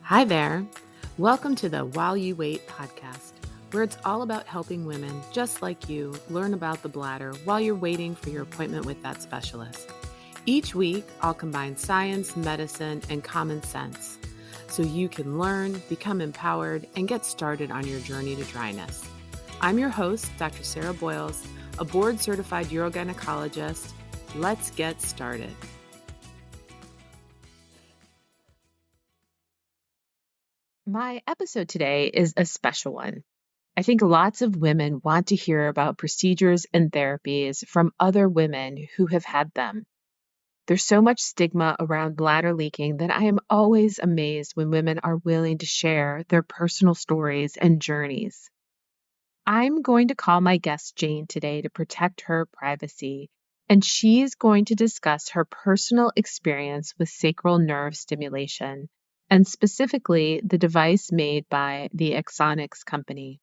Hi there. Welcome to the While You Wait podcast, where it's all about helping women just like you learn about the bladder while you're waiting for your appointment with that specialist. Each week, I'll combine science, medicine, and common sense so you can learn, become empowered, and get started on your journey to dryness. I'm your host, Dr. Sarah Boyles, a board-certified urogynecologist. Let's get started. My episode today is a special one. I think lots of women want to hear about procedures and therapies from other women who have had them. There's so much stigma around bladder leaking that I am always amazed when women are willing to share their personal stories and journeys. I'm going to call my guest Jane today to protect her privacy, and she's going to discuss her personal experience with sacral nerve stimulation, and specifically the device made by the Axonics company.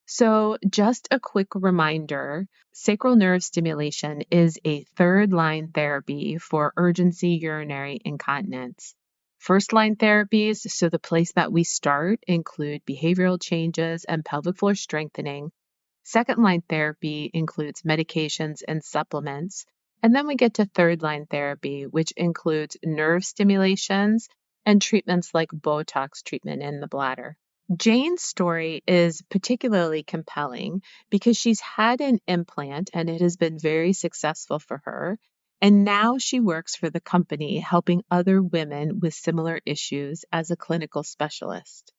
So, just a quick reminder, sacral nerve stimulation is a third-line therapy for urgency urinary incontinence. First-line therapies, so the place that we start, include behavioral changes and pelvic floor strengthening. Second-line therapy includes medications and supplements. And then we get to third-line therapy, which includes nerve stimulations and treatments like Botox treatment in the bladder. Jane's story is particularly compelling because she's had an implant and it has been very successful for her. And now she works for the company helping other women with similar issues as a clinical specialist.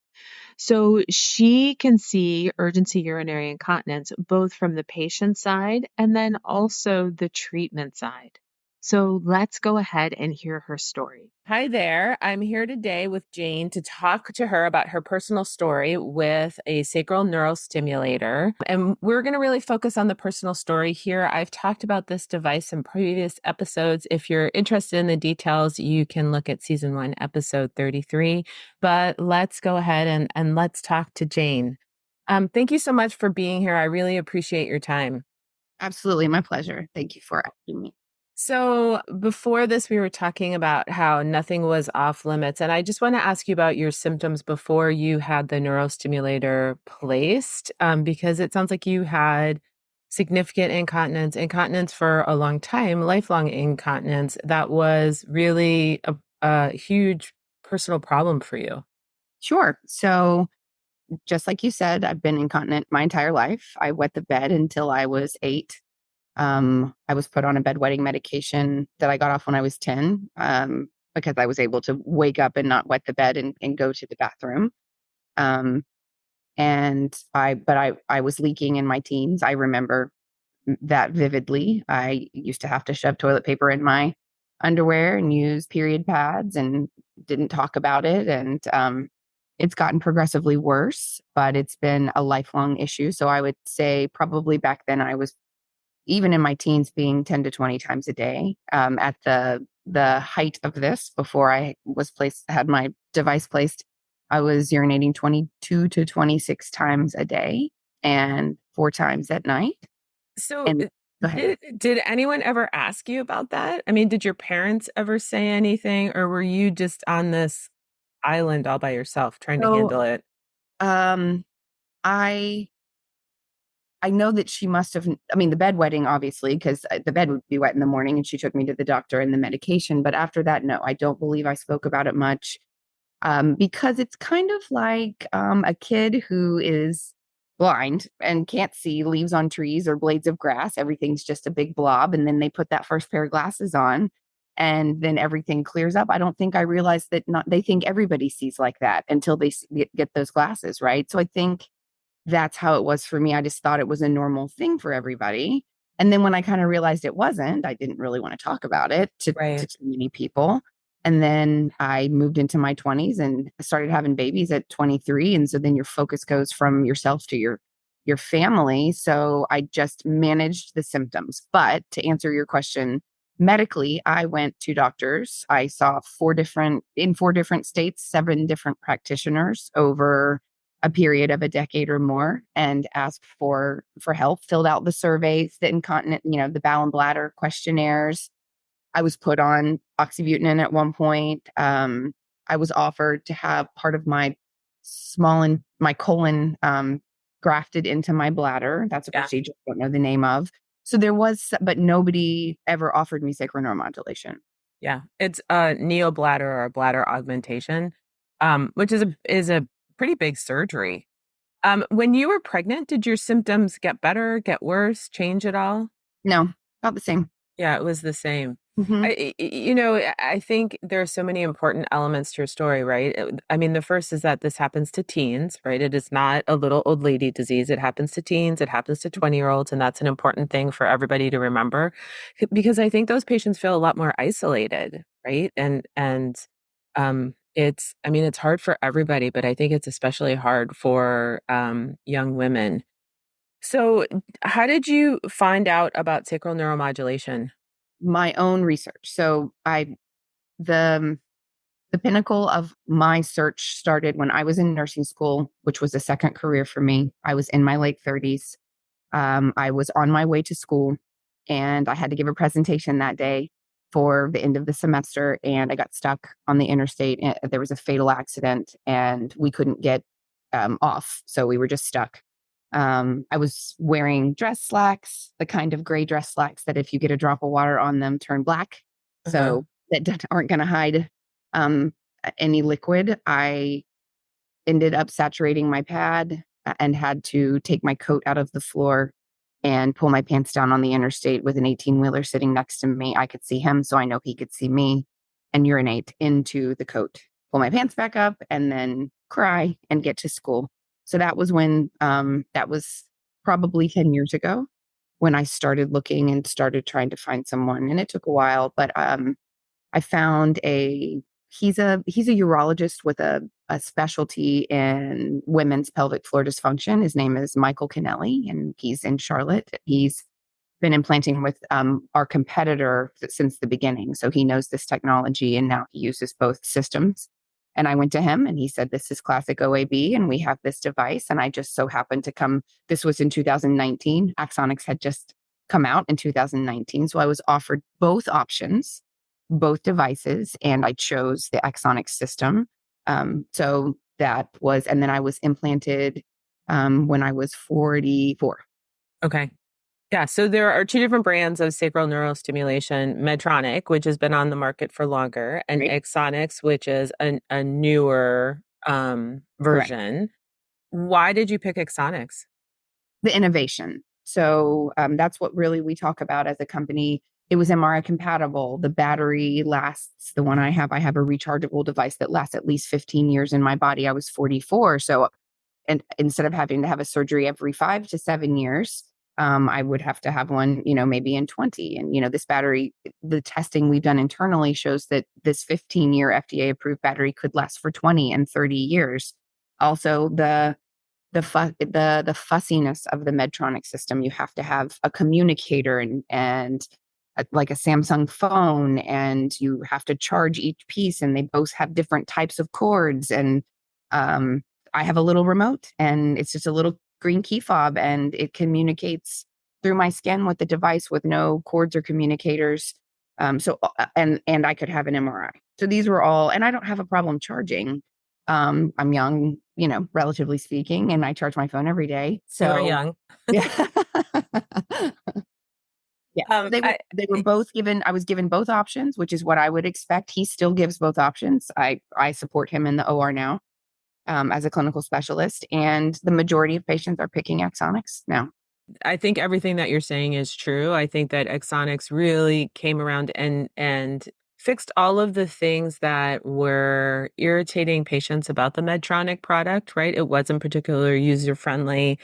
So she can see urgency urinary incontinence both from the patient side and then also the treatment side. So let's go ahead and hear her story. Hi there. I'm here today with Jane to talk to her about her personal story with a sacral neurostimulator. And we're going to really focus on the personal story here. I've talked about this device in previous episodes. If you're interested in the details, you can look at season 1, episode 33. But let's go ahead and let's talk to Jane. Thank you so much for being here. I really appreciate your time. Absolutely. My pleasure. Thank you for asking me. So before this, we were talking about how nothing was off limits. And I just want to ask you about your symptoms before you had the neurostimulator placed, because it sounds like you had significant incontinence for a long time, lifelong incontinence. That was really a huge personal problem for you. Sure. So, just like you said, I've been incontinent my entire life. I wet the bed until I was 8. I was put on a bedwetting medication that I got off when I was 10, because I was able to wake up and not wet the bed and go to the bathroom. Um, I was leaking in my teens. I remember that vividly. I used to have to shove toilet paper in my underwear and use period pads and didn't talk about it. And it's gotten progressively worse, but it's been a lifelong issue. So I would say probably back then I was, even in my teens, being 10 to 20 times a day. At the height of this, before I had my device placed, I was urinating 22 to 26 times a day and 4 times at night. So And go ahead. did anyone ever ask you about that? I mean, did your parents ever say anything, or were you just on this island all by yourself trying to handle it? Um, I I know that she must have, I mean, the bedwetting, obviously, because the bed would be wet in the morning and she took me to the doctor and the medication. But after that, no, I don't believe I spoke about it much, because it's kind of like a kid who is blind and can't see leaves on trees or blades of grass. Everything's just a big blob. And then they put that first pair of glasses on and then everything clears up. I don't think I realized that they think everybody sees like that until they get those glasses, right? So I think that's how it was for me. I just thought it was a normal thing for everybody. And then when I kind of realized it wasn't, I didn't really want to talk about it to too many people. And then I moved into my 20s and started having babies at 23. And so then your focus goes from yourself to your family. So I just managed the symptoms. But to answer your question, medically, I went to doctors. I saw 4 different states, 7 different practitioners over a period of a decade or more, and asked for help, filled out the surveys, the incontinent, the bowel and bladder questionnaires. I was put on oxybutynin at one point. I was offered to have part of my my colon grafted into my bladder. That's a Yeah. procedure I don't know the name of. So there was, but nobody ever offered me sacral neuromodulation. Yeah. It's a neobladder or a bladder augmentation, which is a pretty big surgery. When you were pregnant, did your symptoms get better, get worse, change at all? No, about the same. Yeah, it was the same. Hmm. I think there are so many important elements to your story, right? I mean, the first is that this happens to teens, right? It is not a little old lady disease. It happens to teens, it happens to 20-year-olds, and that's an important thing for everybody to remember because I think those patients feel a lot more isolated, right? I mean, it's hard for everybody, but I think it's especially hard for young women. So, how did you find out about sacral neuromodulation? My own research. So the the pinnacle of my search started when I was in nursing school, which was a second career for me. I was in my late 30s. I was on my way to school and I had to give a presentation that day for the end of the semester. And I got stuck on the interstate. And there was a fatal accident and we couldn't get off. So we were just stuck. I was wearing dress slacks, the kind of gray dress slacks that if you get a drop of water on them, turn black. Uh-huh. So that aren't going to hide um, any liquid. I ended up saturating my pad and had to take my coat out of the floor and pull my pants down on the interstate with an 18-wheeler sitting next to me. I could see him, so I know he could see me, and urinate into the coat, pull my pants back up, and then cry and get to school. So that was when, that was probably 10 years ago when I started looking and started trying to find someone. And it took a while, but I found he's a urologist with a specialty in women's pelvic floor dysfunction. His name is Michael Kennelly, and he's in Charlotte. He's been implanting with our competitor since the beginning. So he knows this technology and now he uses both systems. And I went to him and he said, this is classic OAB and we have this device. And I just so happened to come, this was in 2019. Axonics had just come out in 2019. So I was offered both options, both devices, and I chose the Axonics system. So that was, and then I was implanted when I was 44. Okay. Yeah, so there are two different brands of sacral neurostimulation, Medtronic, which has been on the market for longer, and Right? Axonics, which is a newer Correct. version. Why did you pick Axonics? The innovation. So that's what really we talk about as a company. It was MRI compatible. The battery lasts, the one I have a rechargeable device that lasts at least 15 years in my body. I was 44. So, and instead of having to have a surgery every 5 to 7 years, I would have to have one, maybe in 20. And, this battery, the testing we've done internally shows that this 15-year FDA approved battery could last for 20 and 30 years. Also, the fussiness of the Medtronic system. You have to have a communicator and like a Samsung phone, and you have to charge each piece, and they both have different types of cords. And um, I have a little remote, and it's just a little green key fob, and it communicates through my skin with the device with no cords or communicators. And I could have an MRI. So these were all, and I don't have a problem charging. I'm young, relatively speaking, and I charge my phone every day. You are So young. yeah. Yeah. So I they were both given, I was given both options, which is what I would expect. He still gives both options. I support him in the OR now, as a clinical specialist, and the majority of patients are picking Axonics now. I think everything that you're saying is true. I think that Axonics really came around and fixed all of the things that were irritating patients about the Medtronic product, right? It wasn't particularly user friendly.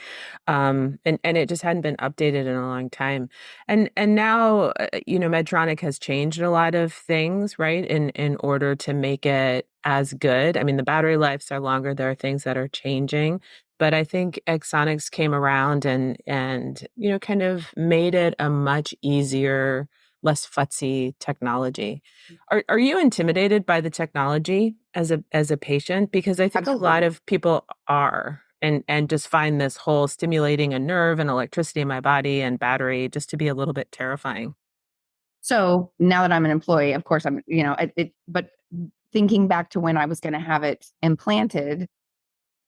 And it just hadn't been updated in a long time. And now, Medtronic has changed a lot of things, right? In order to make it as good. I mean, the battery lives are longer. There are things that are changing. But I think Axonics came around and kind of made it a much easier, less futzy technology. Are you intimidated by the technology as a patient? Because I think a lot Absolutely. of people are and just find this whole stimulating a nerve and electricity in my body and battery just to be a little bit terrifying. So now that I'm an employee, of course, I'm, but thinking back to when I was going to have it implanted,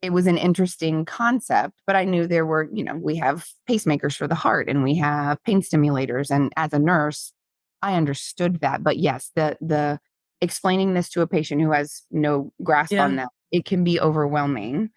it was an interesting concept, but I knew there were, we have pacemakers for the heart and we have pain stimulators. And as a nurse, I understood that. But yes, the explaining this to a patient who has no grasp on Yeah. that, it can be overwhelming.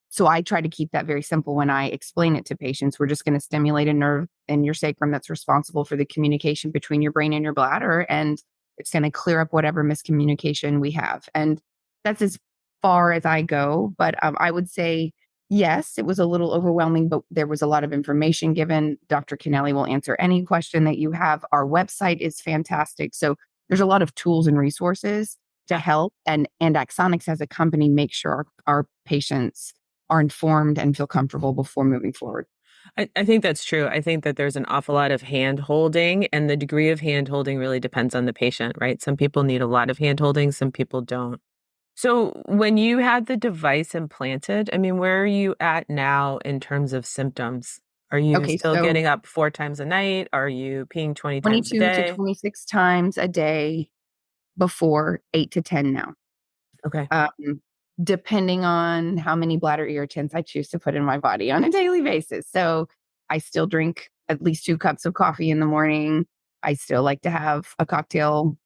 So I try to keep that very simple when I explain it to patients. We're just going to stimulate a nerve in your sacrum that's responsible for the communication between your brain and your bladder, and it's going to clear up whatever miscommunication we have. And that's as far as I go. But I would say, yes, it was a little overwhelming, but there was a lot of information given. Dr. Kennelly will answer any question that you have. Our website is fantastic. So there's a lot of tools and resources to help. And Axonics as a company makes sure our patients are informed and feel comfortable before moving forward. I think that's true. I think that there's an awful lot of hand holding, and the degree of hand holding really depends on the patient, right? Some people need a lot of hand holding, some people don't. So when you had the device implanted, I mean, where are you at now in terms of symptoms? Are you Okay, still so getting up 4 times a night? Are you peeing 20 times a 22 to day? 26 times a day before, 8 to 10 now. Okay. um, Depending on how many bladder irritants I choose to put in my body on a daily basis. So I still drink at least 2 cups of coffee in the morning. I still like to have a cocktail,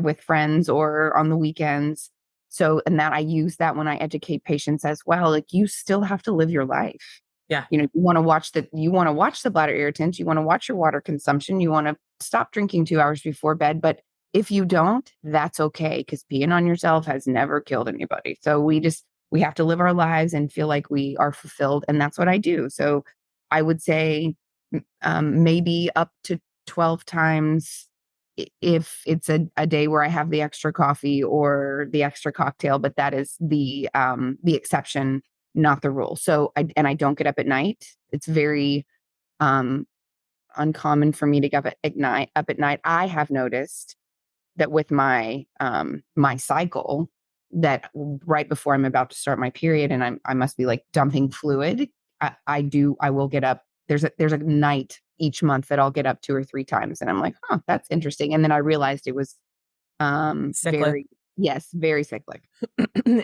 with friends or on the weekends. So, and that I use that when I educate patients as well. Like, you still have to live your life. Yeah. You want to watch the bladder irritants, you want to watch your water consumption, you want to stop drinking 2 hours before bed. But if you don't, that's okay, because peeing on yourself has never killed anybody. So we have to live our lives and feel like we are fulfilled. And that's what I do. So I would say maybe up to 12 times if it's a day where I have the extra coffee or the extra cocktail, but that is the exception, not the rule. So I don't get up at night. It's very um, uncommon for me to get up at night. I have noticed that with my cycle, that right before I'm about to start my period and I must be like dumping fluid, I will get up. There's a night each month that I'll get up 2 or 3 times, and I'm like, huh, that's interesting. And then I realized it was Cyclic. very, yes, very cyclic.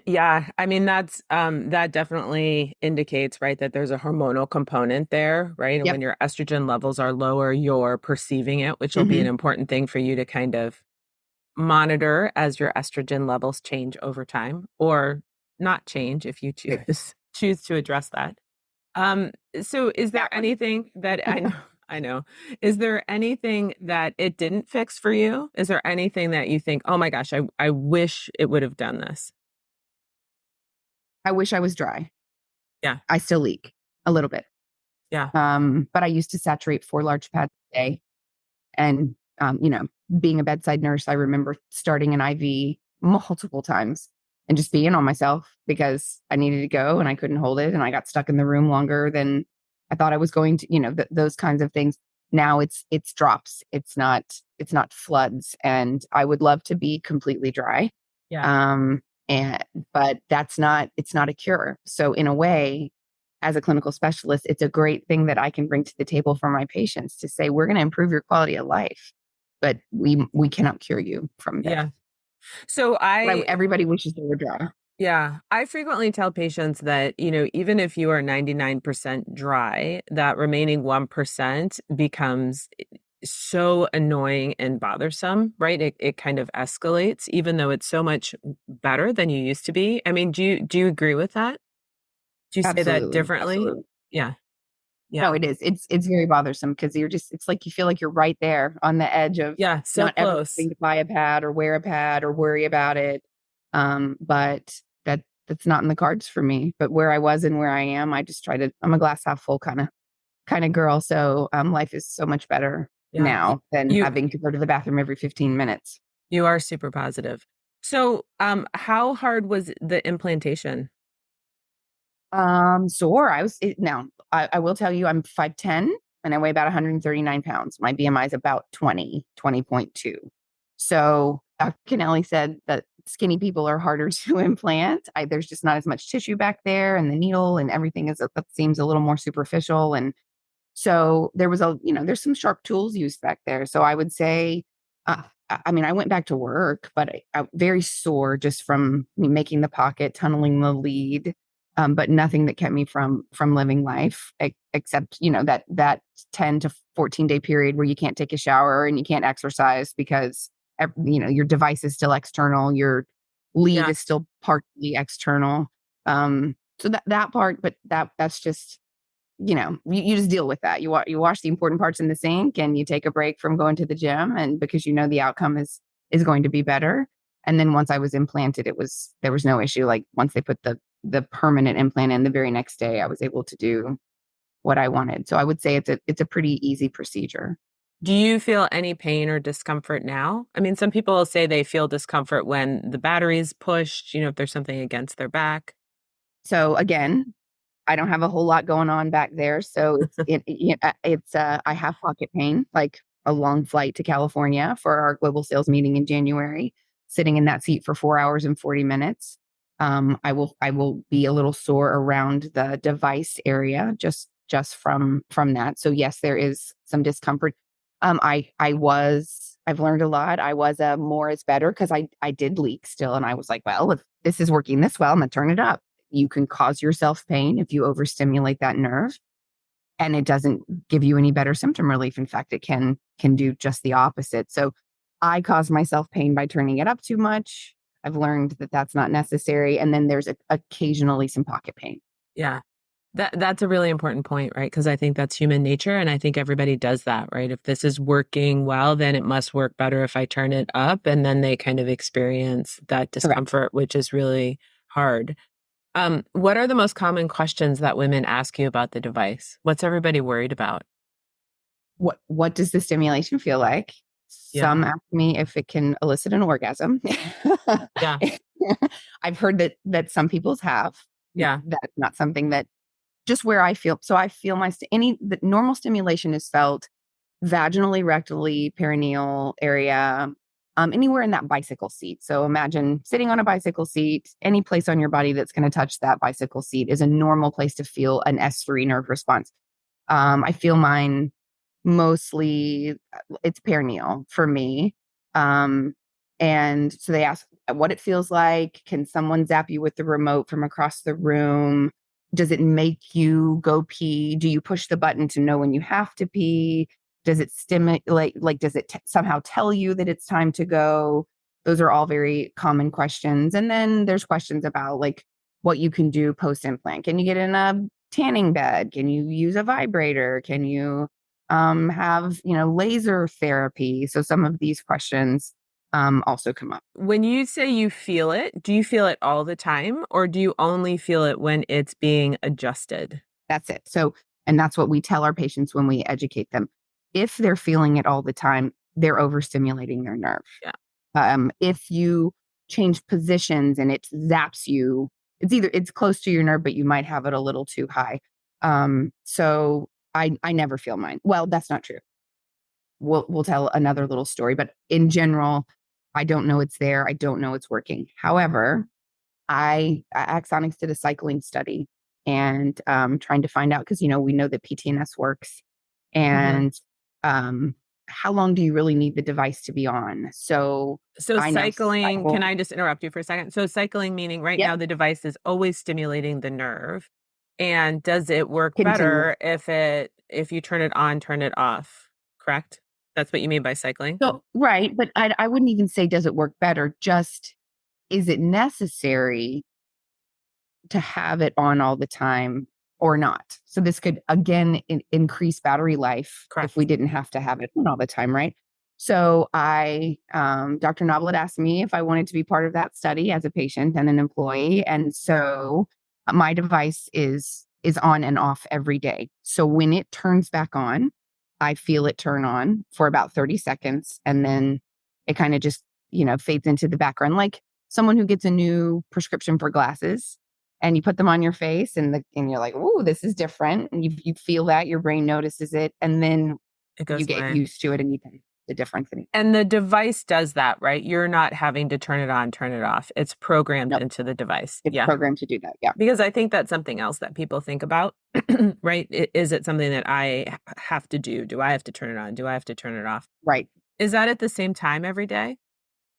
Yeah, I mean that definitely indicates, right, that there's a hormonal component there, right? And Yep. when your estrogen levels are lower, you're perceiving it, which will be an Hmm. important thing for you to kind of monitor as your estrogen levels change over time, or not change if you choose to address that. Um, so is there That one. anything that I know, is there anything that it didn't fix for you? Is there anything that you think, oh my gosh, I wish it would have done this? I wish I was dry. Yeah, I still leak a little bit. yeah, But I used to saturate 4 large pads a day. And, being a bedside nurse, I remember starting an IV multiple times and just being on myself because I needed to go and I couldn't hold it. And I got stuck in the room longer than I thought I was going to, those kinds of things. Now it's drops. It's not floods. And I would love to be completely dry. yeah, Um, and, but it's not a cure. So in a way, as a clinical specialist, it's a great thing that I can bring to the table for my patients to say, we're going to improve your quality of life, but we cannot cure you from this. yeah. So Everybody wishes they were dry. yeah, I frequently tell patients that, even if you are 99% dry, that remaining 1% becomes so annoying and bothersome, right? It kind of escalates, even though it's so much better than you used to be. I mean, do you agree with that? Do you say that Absolutely. differently? Absolutely. Yeah, No, yeah, it is. It's very bothersome because it's like you feel like you're right there on the edge of yeah, so not ever close. having to buy a pad or wear a pad or worry about it. But that's not in the cards for me. But where I was and where I am, I'm a glass half full kind of girl. So life is so much better Yeah, now than you having to go to the bathroom every 15 minutes. you are super positive. So, how hard was the implantation? Sore. Now I will tell you I'm 5'10" and I weigh about 139 pounds. My BMI is about 20.2. So Dr. Kennelly said that skinny people are harder to implant. There's just not as much tissue back there, and the needle and everything that seems a little more superficial. And so there's some sharp tools used back there. So I would say I mean, I went back to work, but I very sore just from making the pocket, tunneling the lead, but nothing that kept me from living life, except that 10 to 14 day period where you can't take a shower and you can't exercise because your device is still external, your lead Yeah. is still partly external. So that part, but that's just you just deal with that. You wash the important parts in the sink and you take a break from going to the gym, and because the outcome is going to be better. And then once I was implanted, there was no issue. Like once they put the permanent implant in, the very next day I was able to do what I wanted. So I would say it's a pretty easy procedure. Do you feel any pain or discomfort now? I mean, some people say they feel discomfort when the battery's pushed, if there's something against their back. So again, I don't have a whole lot going on back there. So I have pocket pain, like a long flight to California for our global sales meeting in January, sitting in that seat for 4 hours and 40 minutes. I will be a little sore around the device area just from that. So yes, there is some discomfort. I've learned a lot. I was a more is better because I did leak still. And I was like, well, if this is working this well, I'm gonna turn it up. You can cause yourself pain if you overstimulate that nerve, and it doesn't give you any better symptom relief. In fact, it can do just the opposite. So I caused myself pain by turning it up too much. I've learned that that's not necessary. And then there's occasionally some pocket pain. Yeah. That's a really important point, right? Because I think that's human nature. And I think everybody does that, right? If this is working well, then it must work better if I turn it up. And then they kind of experience that Correct. discomfort, which is really hard. What are the most common questions that women ask you about the device? What's everybody worried about? What does the stimulation feel like? Yeah. Some ask me if it can elicit an orgasm. Yeah. I've heard that some people's have. Yeah. That's not something that just where I feel. So I feel the normal stimulation is felt vaginally, rectally, perineal area, anywhere in that bicycle seat. So imagine sitting on a bicycle seat, any place on your body that's going to touch that bicycle seat is a normal place to feel an S3 nerve response. I feel mine mostly, it's perineal for me. Um, and so they ask what it feels like. Can someone zap you with the remote from across the room? Does it make you go pee? Do you push the button to know when you have to pee? Does it stimulate? Like, does it somehow tell you that it's time to go? Those are all very common questions. And then there's questions about like what you can do post implant. Can you get in a tanning bed? Can you use a vibrator? Can you have laser therapy? So some of these questions also come up. When you say you feel it, do you feel it all the time or do you only feel it when it's being adjusted? That's it. So, and that's what we tell our patients when we educate them. If they're feeling it all the time, they're overstimulating their nerve. Yeah. If you change positions and it zaps you, it's close to your nerve, but you might have it a little too high. So I never feel mine. Well, that's not true. We'll tell another little story, but in general, I don't know it's there. I don't know it's working. However, Axonics did a cycling study and trying to find out because we know that PTNS works, Mhm. and how long do you really need the device to be on? So So I now cycling, can cycle. I just interrupt you for a second? So cycling meaning right Yep, now the device is always stimulating the nerve. And does it work continue. better if you turn it on, turn it off? Correct? That's what you mean by cycling? So right, but I wouldn't even say does it work better. Just is it necessary to have it on all the time or not? So this could again increase battery life if we Correct. didn't have to have it on all the time, right? So Dr. Novel had asked me if I wanted to be part of that study as a patient and an employee, and so my device is on and off every day. So when it turns back on, I feel it turn on for about 30 seconds, and then it kind of just fades into the background, like someone who gets a new prescription for glasses and you put them on your face and you're like, "Ooh, this is different." And you feel that your brain notices it, and then It you goes get away. used to it and you can the difference in it. And the device does that, right? You're not having to turn it on, turn it off. It's programmed Nope, into the device. it's Yeah. programmed to do that. Yeah, Because I think that's something else that people think about, right? Is it something that I have to do? Do I have to turn it on? Do I have to turn it off? right. Is that at the same time every day?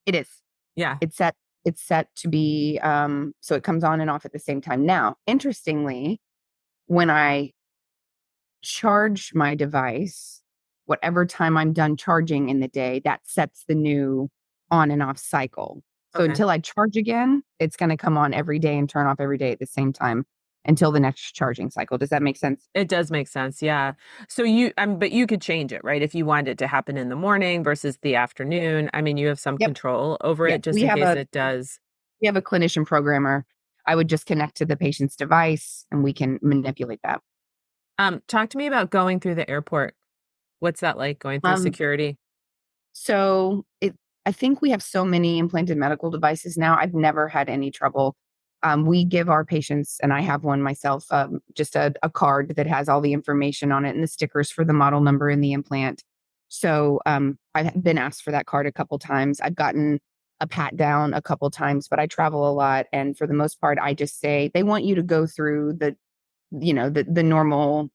It is. Yeah. It's set it's set to be so it comes on and off at the same time. Now, interestingly, when I charge my device, whatever time I'm done charging in the day, that sets the new on and off cycle. So Okay. until I charge again, it's going to come on every day and turn off every day at the same time until the next charging cycle. Does that make sense? It does make sense. Yeah. So but you could change it, right? If you wanted it to happen in the morning versus the afternoon. I mean, you have some Yep. control over Yeah. it just in case it does. We have a clinician programmer. I would just connect to the patient's device and we can manipulate that. Talk to me about going through the airport. What's that like going through Um, security? So I think we have so many implanted medical devices now. I've never had any trouble. We give our patients, and I have one myself, just a card that has all the information on it and the stickers for the model number and the implant. So I've been asked for that card a couple times. I've gotten a pat down a couple times, but I travel a lot, and for the most part, I just say they want you to go through the normal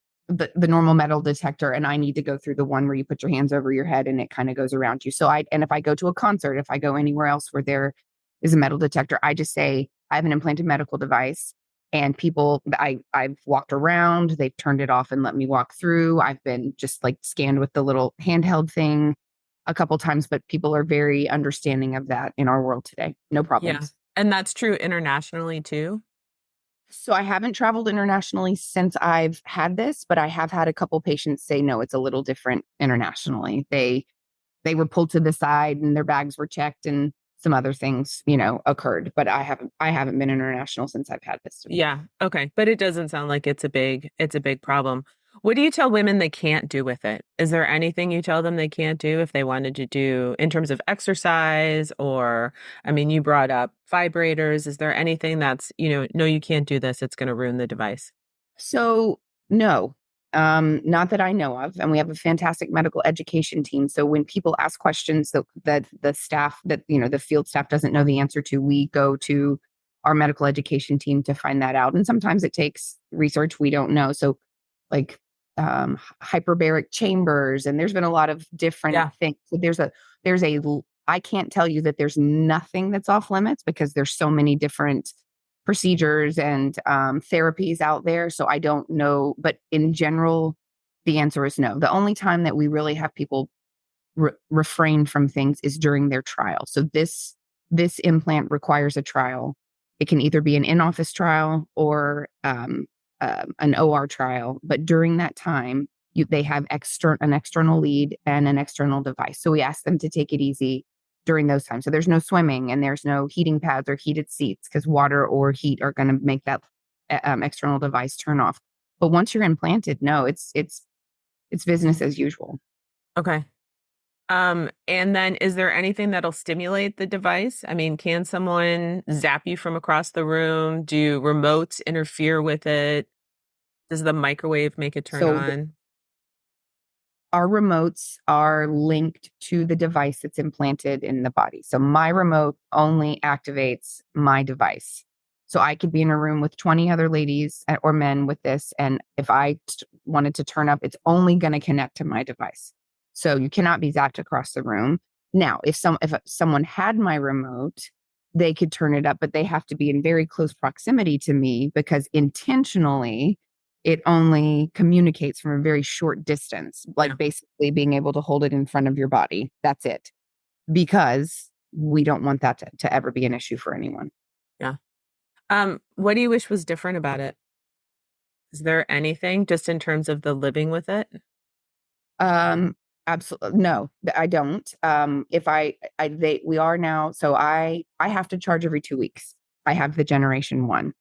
metal detector, and I need to go through the one where you put your hands over your head and it kind of goes around you. And if I go to a concert, if I go anywhere else where there is a metal detector, I just say I have an implanted medical device. And people, I've walked around, they've turned it off and let me walk through. I've been just like scanned with the little handheld thing a couple times, but people are very understanding of that in our world today. No Yeah. problems. And that's true internationally too. So I haven't traveled internationally since I've had this, but I have had a couple patients say no, it's a little different internationally. They were pulled to the side and their bags were checked and some other things, occurred. But I haven't been international since I've had this device. Yeah. Okay. But it doesn't sound like it's a big problem. What do you tell women they can't do with it? Is there anything you tell them they can't do if they wanted to do in terms of exercise or, I mean, you brought up vibrators. Is there anything that's, no, you can't do this. It's going to ruin the device. So no, not that I know of. And we have a fantastic medical education team. So when people ask questions that the staff the field staff doesn't know the answer to, we go to our medical education team to find that out. And sometimes it takes research we don't know. So like hyperbaric chambers, and there's been a lot of different Yeah. things. So I can't tell you that there's nothing that's off limits because there's so many different procedures and therapies out there. So I don't know, but in general, the answer is no. The only time that we really have people refrain from things is during their trial. So this implant requires a trial. It can either be an in-office trial or an OR trial. But during that time, they have an external lead and an external device. So we ask them to take it easy during those times. So there's no swimming and there's no heating pads or heated seats because water or heat are going to make that external device turn off. But once you're implanted, no, it's business as usual. Okay. And then is there anything that'll stimulate the device? I mean, can someone zap you from across the room? Do remotes interfere with it? Does the microwave make it turn So on? our remotes are linked to the device that's implanted in the body. So my remote only activates my device. So I could be in a room with 20 other ladies or men with this. And if I wanted to turn up, it's only going to connect to my device. So you cannot be zapped across the room. Now, if someone had my remote, they could turn it up, but they have to be in very close proximity to me because intentionally it only communicates from a very short distance, Yeah. like basically being able to hold it in front of your body. That's it. Because we don't want that to ever be an issue for anyone. Yeah. What do you wish was different about it? Is there anything just in terms of the living with it? Um, Absolutely no, I don't. If we are now, so I have to charge every 2 weeks. I have the generation one.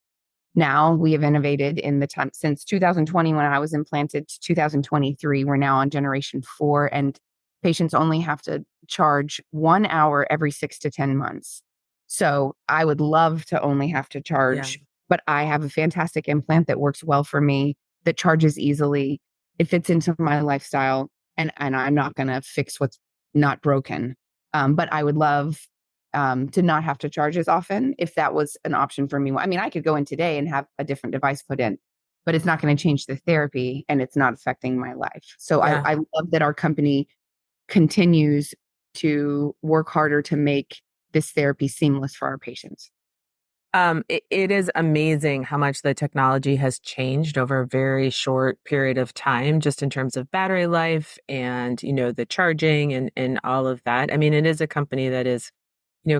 Now we have innovated in the time since 2020 when I was implanted to 2023. We're now on generation four, and patients only have to charge 1 hour every 6 to 10 months. So I would love to only have to Yeah. charge, but I have a fantastic implant that works well for me, that charges easily. It fits into my lifestyle, and I'm not going to fix what's not broken. But I would love to not have to charge as often if that was an option for me. I mean, I could go in today and have a different device put in, but it's not going to change the therapy and it's not affecting my life. So Yeah. I love that our company continues to work harder to make this therapy seamless for our patients. It is amazing how much the technology has changed over a very short period of time, just in terms of battery life and, the charging and all of that. I mean, it is a company that is,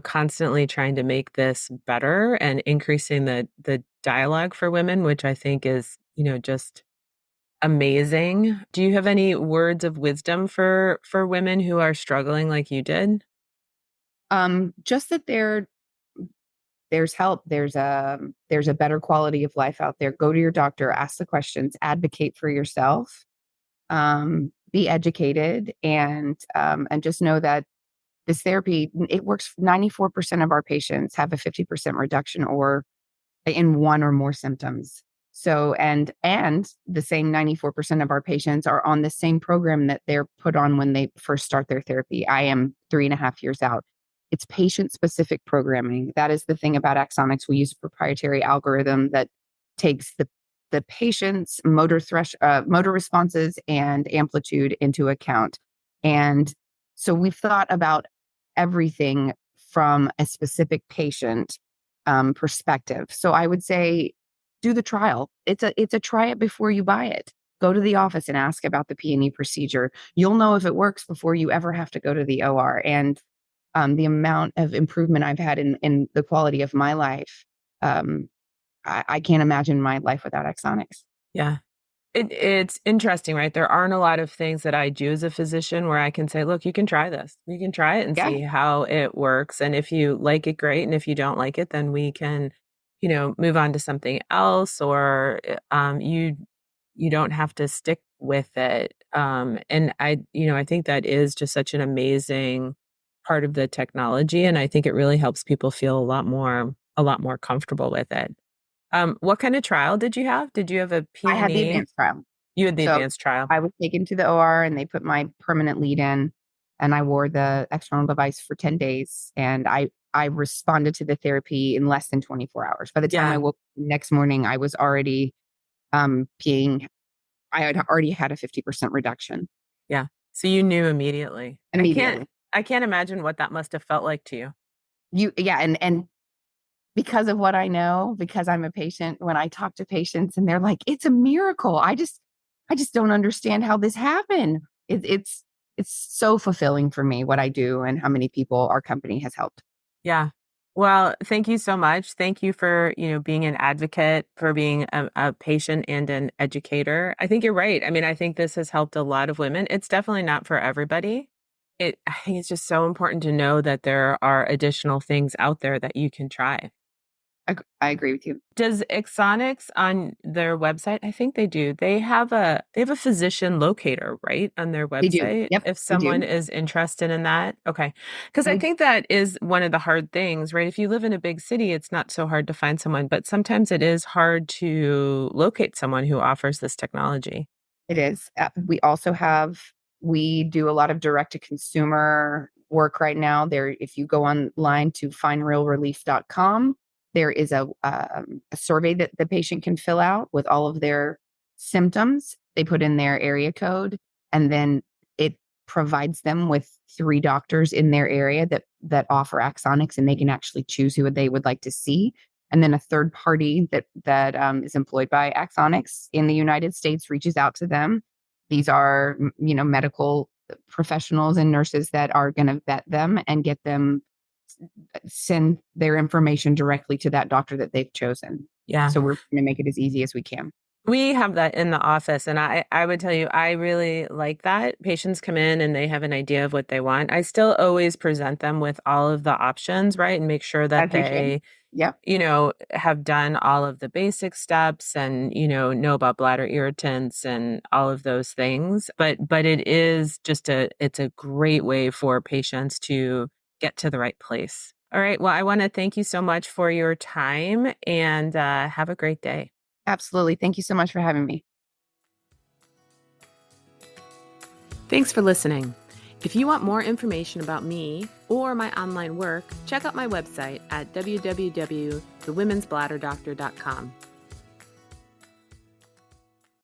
constantly trying to make this better and increasing the dialogue for women, which I think is, just amazing. Do you have any words of wisdom for women who are struggling like you did? Just that there's help. There's a better quality of life out there. Go to your doctor, ask the questions, advocate for yourself, be educated, and just know that this therapy, it works. 94% of our patients have a 50% reduction or in one or more symptoms. So, and the same 94% of our patients are on the same program that they're put on when they first start their therapy. I am 3.5 years out. It's patient specific programming. That is the thing about Axonics. We use a proprietary algorithm that takes the patient's motor responses and amplitude into account. And so we've thought about everything from a specific patient perspective. So I would say do the trial. It's a try it before you buy it. Go to the office and ask about the P&E procedure. You'll know if it works before you ever have to go to the OR. And the amount of improvement I've had in the quality of my life, I can't imagine my life without Axonics. Yeah. It's interesting, right? There aren't a lot of things that I do as a physician where I can say, look, you can try this. You can try it and Yeah, see how it works. And if you like it, great. And if you don't like it, then we can, move on to something else, or you don't have to stick with it. And I think that is just such an amazing part of the technology. And I think it really helps people feel a lot more comfortable with it. What kind of trial did you have? Did you have a I had the P&E? advanced trial. You had the So advanced trial. I was taken to the OR and they put my permanent lead in, and I wore the external device for 10 days, and I responded to the therapy in less than 24 hours. By the time I Yeah, woke next morning, I was already peeing. I had already had a 50% reduction yeah. So you knew immediately. immediately. I can't imagine what that must have felt like to you. Yeah, and because of what I know, because I'm a patient, when I talk to patients and they're like, it's a miracle. I just don't understand how this happened. It's so fulfilling for me what I do and how many people our company has helped. Yeah. Well, thank you so much. Thank you for, being an advocate, for being a patient and an educator. I think you're right. I mean, I think this has helped a lot of women. It's definitely not for everybody. I think it's just so important to know that there are additional things out there that you can try. I agree with you. Does Axonics on their website? I think they do. They have a physician locator, right, on their They do. website Yep, if they someone do. is interested in that. Okay. Because I They think that is one of the hard things, right? If you live in a big city, it's not so hard to find someone, but sometimes it is hard to locate someone who offers this technology. It is. We do a lot of direct to consumer work right now. There, if you go online to findrealrelief.com, there is a survey that the patient can fill out with all of their symptoms. They put in their area code, and then it provides them with 3 doctors in their area that offer Axonics, and they can actually choose who they would like to see. And then a third party that is employed by Axonics in the United States reaches out to them. These are, medical professionals and nurses that are going to vet them and get them send their information directly to that doctor that they've chosen. Yeah. So we're going to make it as easy as we can. We have that in the office, and I would tell you, I really like that. Patients come in and they have an idea of what they want. I still always present them with all of the options, right? And make sure that As you should. they, Yep. have done all of the basic steps and, know about bladder irritants and all of those things. But it is just it's a great way for patients to get to the right place. All right. Well, I want to thank you so much for your time and have a great day. Absolutely. Thank you so much for having me. Thanks for listening. If you want more information about me or my online work, check out my website at www.thewomensbladderdoctor.com.